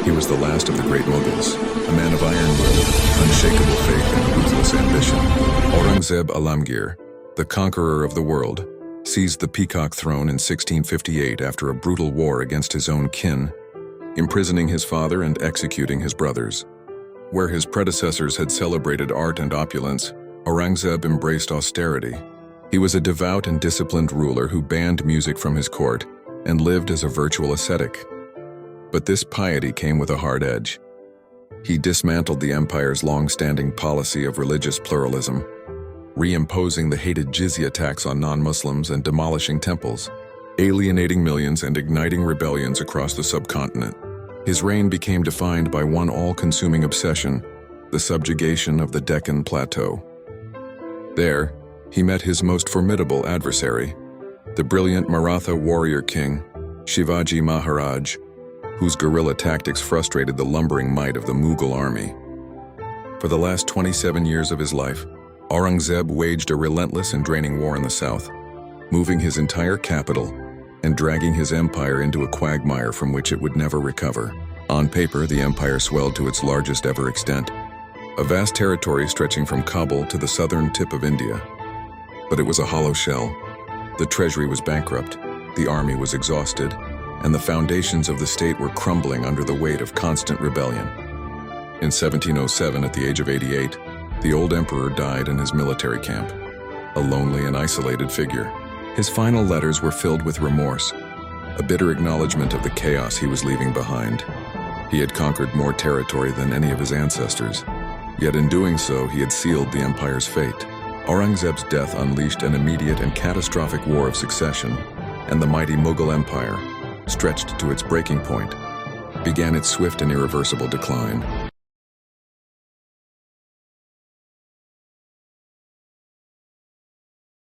He was the last of the great Mughals, a man of iron will, unshakable faith and ruthless ambition. Aurangzeb Alamgir, the conqueror of the world, seized the peacock throne in 1658 after a brutal war against his own kin, imprisoning his father and executing his brothers. Where his predecessors had celebrated art and opulence, Aurangzeb embraced austerity. He was a devout and disciplined ruler who banned music from his court and lived as a virtual ascetic. But this piety came with a hard edge. He dismantled the empire's long-standing policy of religious pluralism, reimposing the hated jizya tax on non-Muslims and demolishing temples, alienating millions and igniting rebellions across the subcontinent. His reign became defined by one all-consuming obsession, the subjugation of the Deccan Plateau. There, he met his most formidable adversary, the brilliant Maratha warrior king, Shivaji Maharaj, whose guerrilla tactics frustrated the lumbering might of the Mughal army. For the last 27 years of his life, Aurangzeb waged a relentless and draining war in the south, moving his entire capital and dragging his empire into a quagmire from which it would never recover. On paper, the empire swelled to its largest ever extent, a vast territory stretching from Kabul to the southern tip of India. But it was a hollow shell. The treasury was bankrupt, the army was exhausted, and the foundations of the state were crumbling under the weight of constant rebellion. In 1707, at the age of 88, the old emperor died in his military camp, a lonely and isolated figure. His final letters were filled with remorse, a bitter acknowledgement of the chaos he was leaving behind. He had conquered more territory than any of his ancestors, yet in doing so, he had sealed the empire's fate. Aurangzeb's death unleashed an immediate and catastrophic war of succession, and the mighty Mughal Empire, stretched to its breaking point, began its swift and irreversible decline.